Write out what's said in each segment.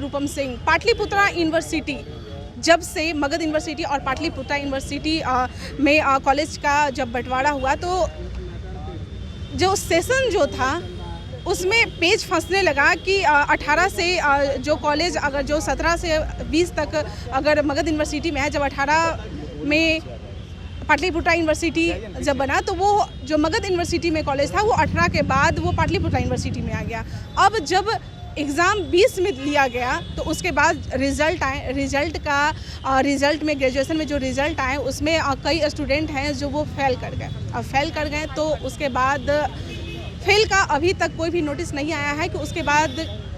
रूपम Singh. Pataliputra university जब से Magadh university और पाटलिपुत्रा यूनिवर्सिटी में कॉलेज का जब बंटवारा हुआ तो जो सेशन जो था उसमें पेज फंसने लगा कि 18 से जो कॉलेज अगर जो 17 से 20 तक अगर मगध यूनिवर्सिटी में है, जब 18 में पाटलिपुत्रा यूनिवर्सिटी जब बना तो वो जो मगध यूनिवर्सिटी में कॉलेज था वो 18 के बाद वो पाटलिपुत्रा यूनिवर्सिटी में आ गया। अब जब एग्ज़ाम 20 में लिया गया तो उसके बाद रिज़ल्ट में ग्रेजुएशन में जो रिज़ल्ट आए उसमें कई स्टूडेंट हैं जो वो फेल कर गए। अब फेल कर गए तो उसके बाद फेल का अभी तक कोई भी नोटिस नहीं आया है कि उसके बाद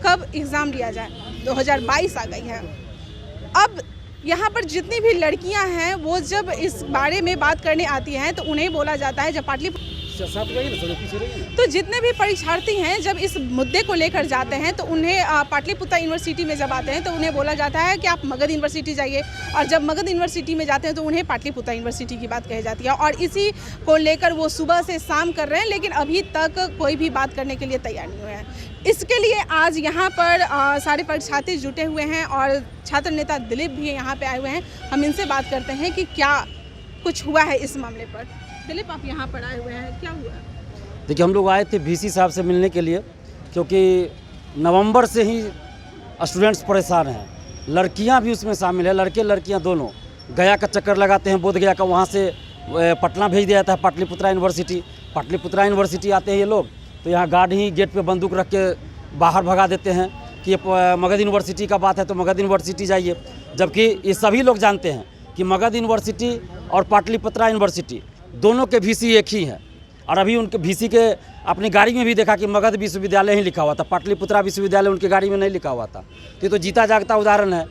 कब एग्ज़ाम लिया जाए। 2022 आ गई है। अब यहाँ पर जितनी भी लड़कियाँ हैं वो जब इस बारे में बात करने आती हैं तो उन्हें बोला जाता है, जब तो जितने भी परीक्षार्थी हैं जब इस मुद्दे को लेकर जाते हैं तो उन्हें पाटलिपुत्रा यूनिवर्सिटी में जब आते हैं तो उन्हें बोला जाता है कि आप मगध यूनिवर्सिटी जाइए, और जब मगध यूनिवर्सिटी में जाते हैं तो उन्हें पाटलिपुत्रा यूनिवर्सिटी की बात कही जाती है। और इसी को लेकर वो सुबह से शाम कर रहे हैं, लेकिन अभी तक कोई भी बात करने के लिए तैयार नहीं हुए हैं। इसके लिए आज यहाँ पर सारे परीक्षार्थी जुटे हुए हैं और छात्र नेता दिलीप भी यहाँ पे आए हुए हैं। हम इनसे बात करते हैं कि क्या कुछ हुआ है इस मामले पर। दिलीप, आप यहाँ पर आए हुए हैं, क्या हुआ? देखिए, हम लोग आए थे वीसी साहब से मिलने के लिए, क्योंकि नवंबर से ही स्टूडेंट्स परेशान हैं। लड़कियां भी उसमें शामिल है, लड़के लड़कियां दोनों। गया का चक्कर लगाते हैं, बोध गया का, वहाँ से पटना भेज दिया जाता है पाटलिपुत्रा यूनिवर्सिटी। पाटलिपुत्रा यूनिवर्सिटी आते हैं ये लोग तो यहाँ गार्ड ही गेट पे बंदूक रख के बाहर भगा देते हैं कि ये मगध यूनिवर्सिटी का बात है तो मगध यूनिवर्सिटी जाइए। जबकि ये सभी लोग जानते हैं कि मगध यूनिवर्सिटी और पाटलिपुत्रा यूनिवर्सिटी दोनों के वीसी एक ही हैं। और अभी उनके वीसी के अपनी गाड़ी में भी देखा कि मगध विश्वविद्यालय ही लिखा हुआ था, पाटलिपुत्रा विश्वविद्यालय उनकी गाड़ी में नहीं लिखा हुआ था। तो ये तो जीता जागता उदाहरण है।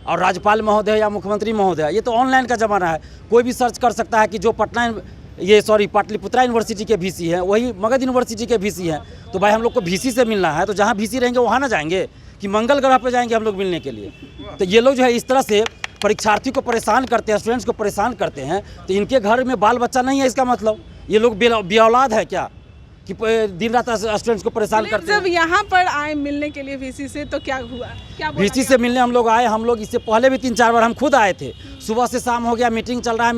और राज्यपाल महोदय या मुख्यमंत्री महोदय, ये तो ऑनलाइन का ज़माना है, कोई भी सर्च कर सकता है कि जो पाटलिपुत्रा यूनिवर्सिटी के वीसी हैं वही मगध यूनिवर्सिटी के वीसी हैं। तो भाई हम लोग को वीसी से मिलना है तो जहाँ वीसी रहेंगे वहाँ ना जाएंगे कि मंगल ग्रह पर जाएंगे हम लोग मिलने के लिए। तो ये लोग जो है इस तरह से परीक्षार्थी को परेशान करते हैं, स्टूडेंट्स को परेशान करते हैं। तो इनके घर में बाल बच्चा नहीं है, इसका मतलब ये लोग बेऔलाद है क्या कि दिन रात स्टूडेंट्स को परेशान करते हैं। जब यहाँ पर आए मिलने के लिए वीसी से तो क्या हुआ? क्या वीसी से मिलने हम लोग आए। हम लोग इससे पहले भी 3-4 बार हम खुद आए थे। सुबह से शाम हो गया, मीटिंग चल रहा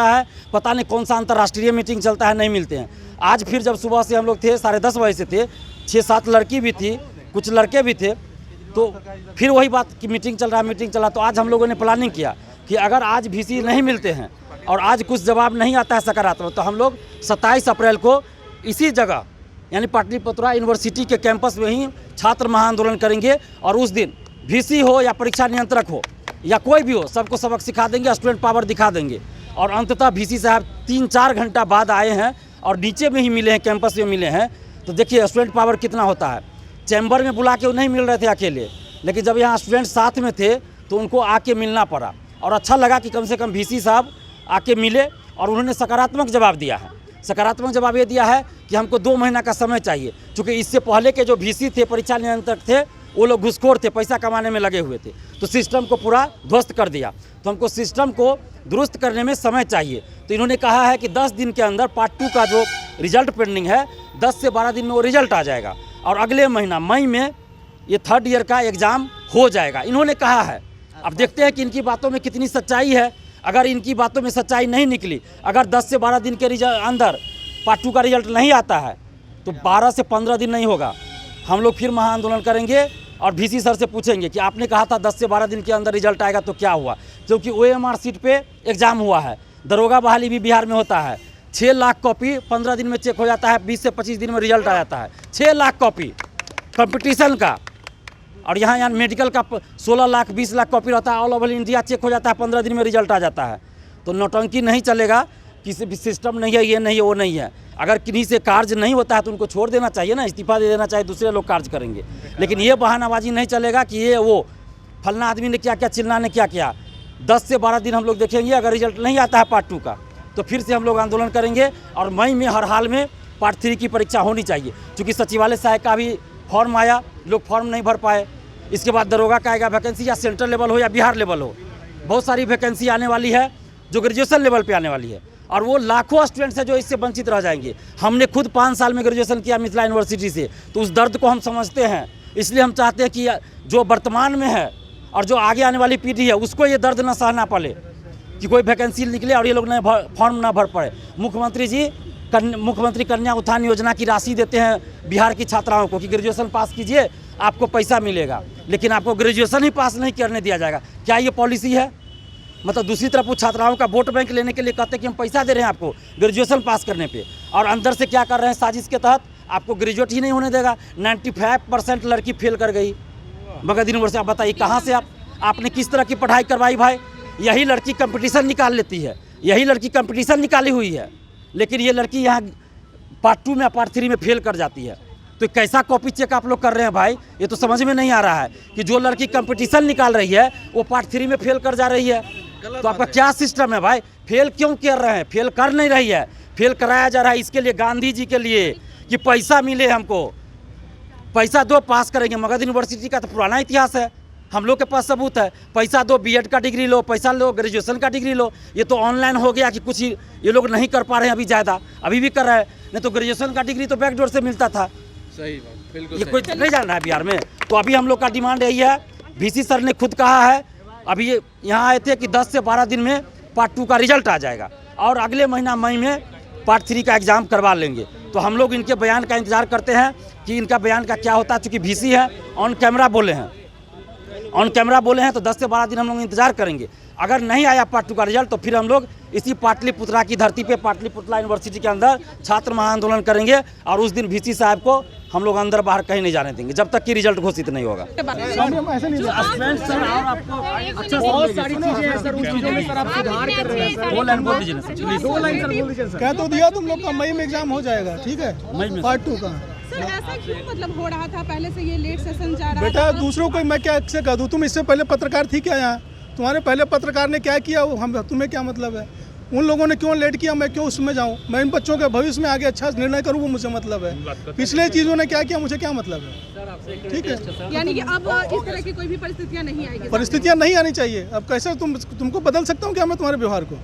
है, पता नहीं कौन सा अंतर्राष्ट्रीय मीटिंग चलता है, नहीं मिलते हैं। आज फिर जब सुबह से हम लोग थे 10:30 बजे से थे, 6-7 लड़की भी थी, कुछ लड़के भी थे, तो फिर वही बात कि मीटिंग चल रहा। तो आज हम लोगों ने प्लानिंग किया कि अगर आज वीसी नहीं मिलते हैं और आज कुछ जवाब नहीं आता है सकारात्मक, तो हम लोग 27 अप्रैल को इसी जगह यानी पाटलिपुत्रा यूनिवर्सिटी के कैंपस में ही छात्र महाआंदोलन करेंगे। और उस दिन वीसी हो या परीक्षा नियंत्रक हो या कोई भी हो, सबको सबक सिखा देंगे, स्टूडेंट पावर दिखा देंगे। और अंततः वीसी साहब 3-4 घंटा बाद आए हैं और नीचे में ही मिले हैं, कैंपस में मिले हैं। तो देखिए स्टूडेंट पावर कितना होता है। चैम्बर में बुला के नहीं मिल रहे थे अकेले, लेकिन जब यहाँ स्टूडेंट साथ में थे तो उनको आके मिलना पड़ा। और अच्छा लगा कि कम से कम वीसी साहब आके मिले और उन्होंने सकारात्मक जवाब दिया है। सकारात्मक जवाब ये दिया है कि हमको 2 महीना का समय चाहिए, क्योंकि इससे पहले के जो वीसी थे, परीक्षा नियंत्रक थे, वो लोग घुसखोर थे, पैसा कमाने में लगे हुए थे, तो सिस्टम को पूरा ध्वस्त कर दिया। तो हमको सिस्टम को दुरुस्त करने में समय चाहिए। तो इन्होंने कहा है कि 10 दिन के अंदर पार्ट 2 का जो रिजल्ट पेंडिंग है 10 से 12 दिन में वो रिजल्ट आ जाएगा और अगले महीना मई में ये 3rd ईयर का एग्ज़ाम हो जाएगा, इन्होंने कहा है। अब देखते हैं कि इनकी बातों में कितनी सच्चाई है। अगर इनकी बातों में सच्चाई नहीं निकली, अगर 10 से 12 दिन के अंदर पार्ट 2 का रिजल्ट नहीं आता है तो 12 से 15 दिन नहीं होगा, हम लोग फिर महाआंदोलन करेंगे और वीसी सर से पूछेंगे कि आपने कहा था 10 से 12 दिन के अंदर रिजल्ट आएगा तो क्या हुआ। क्योंकि OMR सीट पे एग्ज़ाम हुआ है, दरोगा बहाली भी बिहार में होता है। 6 लाख कॉपी 15 दिन में चेक हो जाता है, 20 से 25 दिन में रिजल्ट आ जाता है। 6 लाख कॉपी कंपटीशन का, और यहाँ मेडिकल का 16 लाख 20 लाख कॉपी रहता है। ऑल ओवर इंडिया चेक हो जाता है, 15 दिन में रिजल्ट आ जाता है। तो नौटंकी नहीं चलेगा, किसी भी सिस्टम नहीं है, ये नहीं है, वो नहीं है। अगर किन्हीं से कार्य नहीं होता है तो उनको छोड़ देना चाहिए ना, इस्तीफा दे देना चाहिए, दूसरे लोग कार्य करेंगे। लेकिन ये बहानाबाजी नहीं चलेगा कि ये वो फलना आदमी ने क्या क्या, चिल्ला ने क्या क्या। 10 से 12 दिन हम लोग देखेंगे, अगर रिजल्ट नहीं आता है पार्ट 2 का तो फिर से हम लोग आंदोलन करेंगे। और मई में हर हाल में पार्ट 3 की परीक्षा होनी चाहिए, क्योंकि सचिवालय सहायक का भी फॉर्म आया, लोग फॉर्म नहीं भर पाए। इसके बाद दरोगा का आएगा वैकेंसी, या सेंट्रल लेवल हो या बिहार लेवल हो, बहुत सारी वैकेंसी आने वाली है जो ग्रेजुएशन लेवल पे आने वाली है। और वो लाखों स्टूडेंट्स हैं जो इससे वंचित रह जाएंगे। हमने खुद 5 साल में ग्रेजुएशन किया मिथिला यूनिवर्सिटी से, तो उस दर्द को हम समझते हैं। इसलिए हम चाहते हैं कि जो वर्तमान में है और जो आगे आने वाली पीढ़ी है उसको ये दर्द न सहना पड़े कि कोई वैकेंसी निकले और ये लोग नए फॉर्म ना भर पड़े। मुख्यमंत्री जी मुख्यमंत्री कन्या उत्थान योजना की राशि देते हैं बिहार की छात्राओं को कि ग्रेजुएशन पास कीजिए आपको पैसा मिलेगा, लेकिन आपको ग्रेजुएशन ही पास नहीं करने दिया जाएगा। क्या ये पॉलिसी है? मतलब दूसरी तरफ वो छात्राओं का वोट बैंक लेने के लिए कहते हैं कि हम पैसा दे रहे हैं आपको ग्रेजुएशन पास करने पे, और अंदर से क्या कर रहे हैं साजिश के तहत आपको ग्रेजुएट ही नहीं होने देगा। 95% लड़की फेल कर गई मगध यूनिवर्सिटी। आप बताइए कहाँ से आपने किस तरह की पढ़ाई करवाई भाई? यही लड़की कंपटीशन निकाल लेती है, यही लड़की कंपटीशन निकाली हुई है, लेकिन ये लड़की यहाँ पार्ट 2 में पार्ट 3 में फेल कर जाती है। तो कैसा कॉपी चेक आप लोग कर रहे हैं भाई? ये तो समझ में नहीं आ रहा है कि जो लड़की कंपटीशन निकाल रही है वो पार्ट 3 में फेल कर जा रही है। तो आपका क्या सिस्टम है भाई? फेल क्यों कर रहे हैं? फेल कर नहीं रही है, फेल कराया जा रहा है इसके लिए, गांधी जी के लिए, कि पैसा मिले हमको, पैसा दो पास करेंगे। मगध यूनिवर्सिटी का तो पुराना इतिहास है, हम लोग के पास सबूत है। पैसा दो, बीएड का डिग्री लो, पैसा लो, ग्रेजुएशन का डिग्री लो। ये तो ऑनलाइन हो गया कि कुछ ही ये लोग नहीं कर पा रहे हैं अभी, ज़्यादा अभी भी कर रहे हैं, नहीं तो ग्रेजुएशन का डिग्री तो बैकडोर से मिलता था। सही बात, बिल्कुल ये कोई नहीं जान रहा है बिहार में। तो अभी हम लोग का डिमांड यही है, VC सर ने खुद कहा है, अभी ये यहाँ आए थे कि 10 से 12 दिन में पार्ट 2 का रिजल्ट आ जाएगा और अगले महीना मई में पार्ट 3 का एग्ज़ाम करवा लेंगे। तो हम लोग इनके बयान का इंतज़ार करते हैं कि इनका बयान का क्या होता है, चूँकि VC है, ऑन कैमरा बोले हैं तो 10 से 12 दिन हम लोग इंतजार करेंगे। अगर नहीं आया पार्ट 2 का रिजल्ट तो फिर हम लोग इसी पाटलिपुत्रा की धरती पे पाटलिपुत्रा यूनिवर्सिटी के अंदर छात्र महाआंदोलन करेंगे और उस दिन VC साहब को हम लोग अंदर बाहर कहीं नहीं जाने देंगे जब तक कि रिजल्ट घोषित नहीं होगा। बहुत सारी चीजें हैं सर, उन चीजों में सर आप सुधार कर रहे हैं सर। 2 लाइन बोल दीजिए सर। 2 लाइन सर बोल दीजिए सर। कह तो दिया तुम लोग का मई में एग्जाम हो जाएगा, ठीक है, मई में पार्ट 2 का। सर ऐसा क्यों मतलब हो रहा था? पहले से ये लेट सेशन जा रहा बेटा था। दूसरों को मैं क्या से कह दूँ? तुम इससे पहले पत्रकार थी क्या यहाँ? तुम्हारे पहले पत्रकार ने क्या किया वो हम तुम्हें क्या मतलब है? उन लोगों ने क्यों लेट किया, मैं क्यों उसमें जाऊँ? मैं इन बच्चों के भविष्य में आगे अच्छा निर्णय करूँ, वो मुझे मतलब है। पिछले चीज़ों ने क्या किया मुझे क्या मतलब है? ठीक है, यानी कि अब इस तरह की कोई भी परिस्थितियां नहीं आएगी। परिस्थितियाँ नहीं आनी चाहिए। अब कैसे तुमको बदल सकता हूँ क्या मैं तुम्हारे व्यवहार को?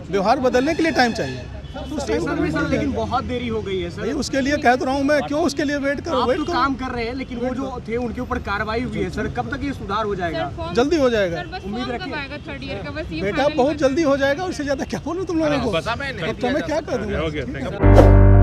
व्यवहार बदलने के लिए टाइम चाहिए, तो उस टाइम सर सर लेकिन बहुत देरी हो गई है सर। भाई उसके लिए कह तो रहा हूँ मैं, क्यों उसके लिए वेट करो? आप वेट तो करो, काम कर रहे हैं, लेकिन वो जो थे उनके ऊपर कार्रवाई हुई है सर, कब तक ये सुधार हो जाएगा? जल्दी हो जाएगा उम्मीद रखिए। थर्ड ईयर का बस ये बेटा, बहुत जल्दी हो जाएगा। उससे ज़्यादा क्या बोलूँ तुम लोगों को? अब तो मैं क्या कर दूँगा?